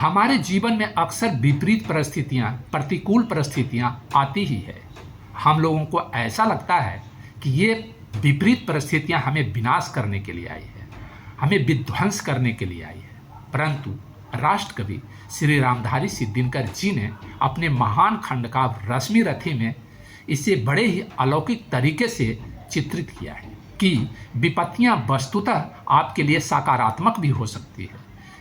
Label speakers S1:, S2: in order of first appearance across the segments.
S1: हमारे जीवन में अक्सर विपरीत परिस्थितियाँ, प्रतिकूल परिस्थितियाँ आती ही है। हम लोगों को ऐसा लगता है कि ये विपरीत परिस्थितियाँ हमें विनाश करने के लिए आई है, हमें विध्वंस करने के लिए आई है। परंतु राष्ट्रकवि श्री रामधारी सिद्ध दिनकर जी ने अपने महान खंडकाव्य रश्मि रथी में इसे बड़े ही अलौकिक तरीके से चित्रित किया है कि विपत्तियां वस्तुतः आपके लिए सकारात्मक भी हो सकती है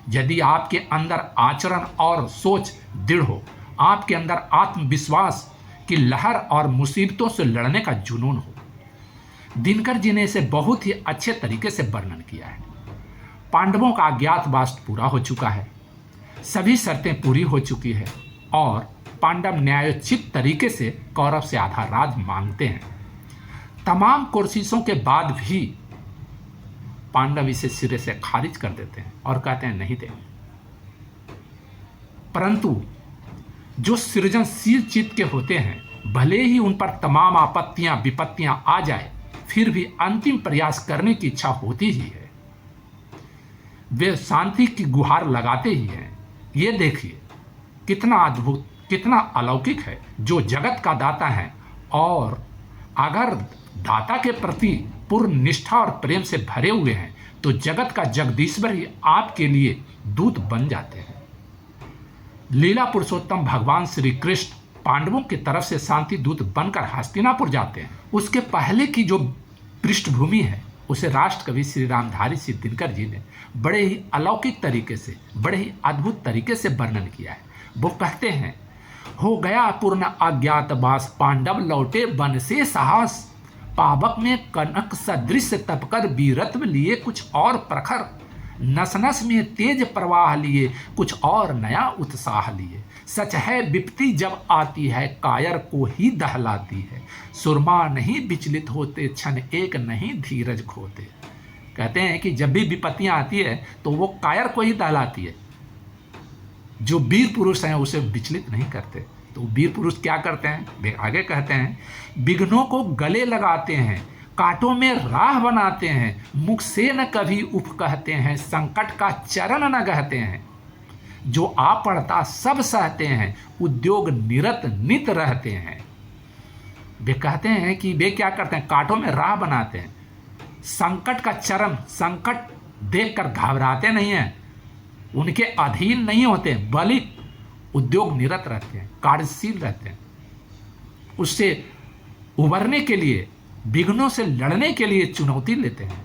S1: यदि आपके अंदर आचरण और सोच दृढ़ हो, आपके अंदर आत्मविश्वास की लहर और मुसीबतों से लड़ने का जुनून हो। दिनकर जी ने इसे बहुत ही अच्छे तरीके से वर्णन किया है। पांडवों का अज्ञातवास पूरा हो चुका है, सभी शर्तें पूरी हो चुकी है और पांडव न्यायोचित तरीके से कौरव से आधा राज मांगते हैं। तमाम कोशिशों के बाद भी पांडव इसे सिरे से खारिज कर देते हैं और कहते हैं नहीं देंगे। परंतु जो सृजनशील चित्त के होते हैं, भले ही उन पर तमाम आपत्तियां विपत्तियां आ जाए, फिर भी अंतिम प्रयास करने की इच्छा होती ही है। वे शांति की गुहार लगाते ही हैं। ये देखिए कितना अद्भुत, कितना अलौकिक है जो जगत का दाता है, और अगर दाता के प्रति पूर्ण निष्ठा और प्रेम से भरे हुए हैं तो जगत का जगदीश्वर ही आपके लिए दूत बन जाते हैं। लीला पुरुषोत्तम भगवान श्री कृष्ण पांडवों की तरफ से शांति दूत बनकर हस्तिनापुर जाते हैं। उसके पहले की जो पृष्ठभूमि है उसे राष्ट्रकवि श्री रामधारी सिद्ध दिनकर जी ने बड़े ही अलौकिक तरीके से, बड़े ही अद्भुत तरीके से वर्णन किया है। वो कहते हैं, हो गया पूर्ण अज्ञातवास, पांडव लौटे वन से साहस, पावक में कनक सदृश तपकर वीरत्व लिए कुछ और प्रखर, नस नस में तेज प्रवाह लिए कुछ और नया उत्साह लिए। सच है विपत्ति जब आती है कायर को ही दहलाती है, सुरमा नहीं विचलित होते क्षण एक नहीं धीरज खोते। कहते हैं कि जब भी विपत्तियां आती है तो वो कायर को ही दहलाती है, जो वीर पुरुष हैं उसे विचलित नहीं करते। तो वीर पुरुष क्या करते हैं, आगे कहते हैं, विघ्नों को गले लगाते हैं, कांटों में राह बनाते हैं, मुख से न कभी उफ कहते हैं, संकट का चरण न गहते हैं, जो आ पड़ता सब सहते हैं, उद्योग निरत नित रहते हैं। वे कहते हैं कि वे क्या करते हैं, कांटों में राह बनाते हैं, संकट का चरण, संकट देखकर घबराते नहीं हैं, उनके अधीन नहीं होते, बल्कि उद्योग निरत रहते हैं, कार्यशील रहते हैं। उससे उबरने के लिए, विघ्नों से लड़ने के लिए चुनौती लेते हैं,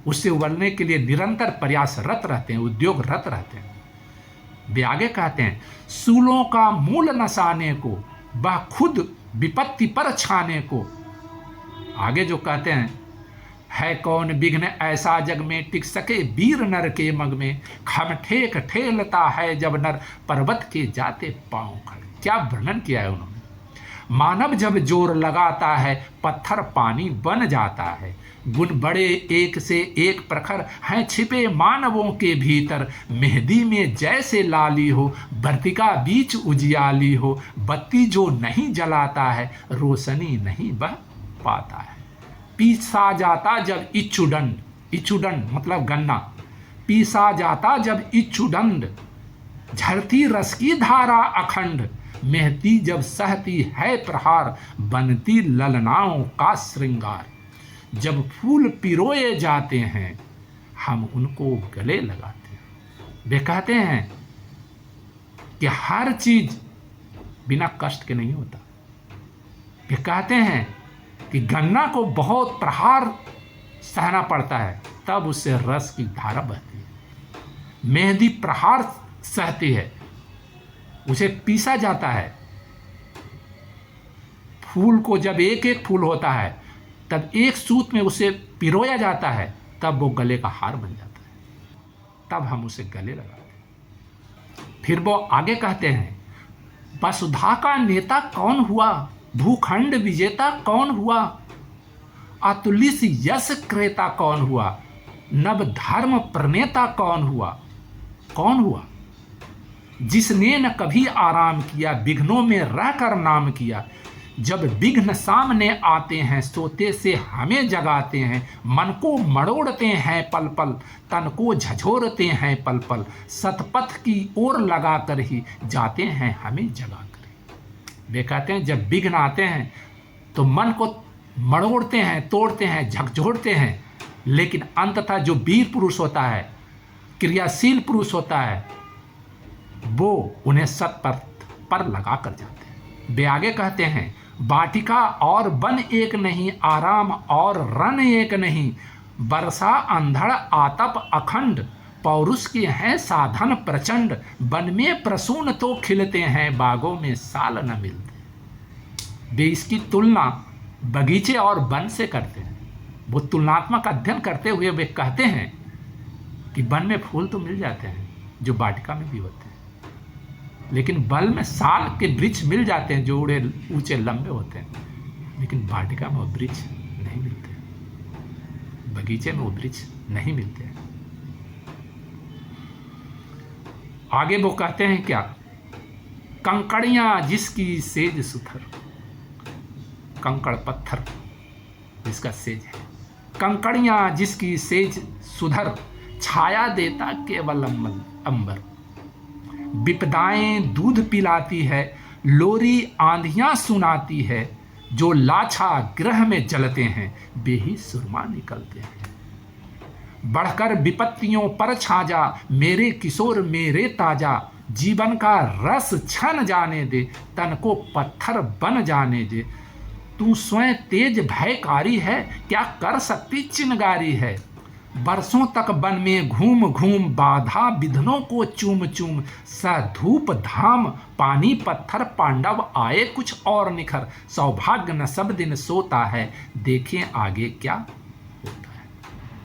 S1: उससे उबरने के लिए निरंतर प्रयासरत रहते हैं, उद्योगरत रहते हैं। वे आगे कहते हैं, सूलों का मूल नसाने को, वह खुद विपत्ति पर छाने को। आगे जो कहते हैं, है कौन विघ्न ऐसा जग में टिक सके वीर नर के मग में, खम ठेक ठेलता है जब नर पर्वत के जाते पांव खड़े। क्या वर्णन किया है उन्होंने। मानव जब जोर लगाता है पत्थर पानी बन जाता है, गुण बड़े एक से एक प्रखर हैं छिपे मानवों के भीतर, मेहंदी में जैसे लाली हो वर्तिका बीच उजियाली हो, बत्ती जो नहीं जलाता है रोशनी नहीं बह पाता है। पीसा जाता जब इच्छुदंड, इच्छुदंड मतलब गन्ना, पीसा जाता जब इच्छुदंड, झरती रस की धारा अखंड, मेहती जब सहती है प्रहार, बनती ललनाओं का श्रृंगार। जब फूल पिरोए जाते हैं हम उनको गले लगाते हैं। वे कहते हैं कि हर चीज बिना कष्ट के नहीं होता। वे कहते हैं कि गन्ना को बहुत प्रहार सहना पड़ता है तब उससे रस की धारा बहती है। मेहंदी प्रहार सहती है, उसे पीसा जाता है। फूल को जब एक एक फूल होता है तब एक सूत में उसे पिरोया जाता है, तब वो गले का हार बन जाता है, तब हम उसे गले लगाते हैं। फिर वो आगे कहते हैं, वसुधा का नेता कौन हुआ, भूखंड विजेता कौन हुआ, अतुलित यश क्रेता कौन हुआ, नव धर्म प्रणेता कौन हुआ। कौन हुआ, जिसने न कभी आराम किया विघ्नों में रहकर नाम किया, जब विघ्न सामने आते हैं, सोते से हमें जगाते हैं। मन को मरोड़ते हैं पल पल, तन को झझोरते हैं पल पल, सतपथ की ओर लगा कर ही जाते हैं हमें जगा कर। वे कहते हैं जब विघ्न आते हैं तो मन को मरोड़ते हैं, तोड़ते हैं, झकझोरते हैं, लेकिन अंततः जो वीर पुरुष होता है, क्रियाशील पुरुष होता है, वो उन्हें सतपथ पर लगा कर जाते हैं। वे आगे कहते हैं वाटिका और वन एक नहीं, आराम और रन एक नहीं, वर्षा अंधड़ आतप अखंड, पौरुष के हैं साधन प्रचंड, वन में प्रसून तो खिलते हैं, बागों में साल न मिलते। वे इसकी तुलना बगीचे और वन से करते हैं। वो तुलनात्मक अध्ययन करते हुए वे कहते हैं कि वन में फूल तो मिल जाते हैं जो वाटिका में भी होते हैं, लेकिन वन में साल के वृक्ष मिल जाते हैं जो उड़े ऊंचे लंबे होते हैं, लेकिन वाटिका में वो वृक्ष नहीं मिलते, बगीचे में वो वृक्ष नहीं मिलते। आगे वो कहते हैं क्या, कंकड़ियां जिसकी सेज सुथर, कंकड़ पत्थर जिसका सेज है, कंकड़ियां जिसकी सेज सुधर, छाया देता केवल अंबर, विपदाएं दूध पिलाती है, लोरी आंधियां सुनाती है, जो लाछा ग्रह में जलते हैं वे ही सुरमा निकलते हैं। बढ़कर विपत्तियों पर छा जा मेरे किशोर मेरे ताजा, जीवन का रस छन जाने दे, तन को पत्थर बन जाने दे। तू स्वयं तेज भयकारी है, क्या कर सकती चिनगारी है। बरसों तक वन में घूम घूम बाधा विघ्नों को चूम चूम, धूप धाम पानी पत्थर पांडव आए कुछ और निखर, सौभाग्य न सब दिन सोता है, देखें आगे क्या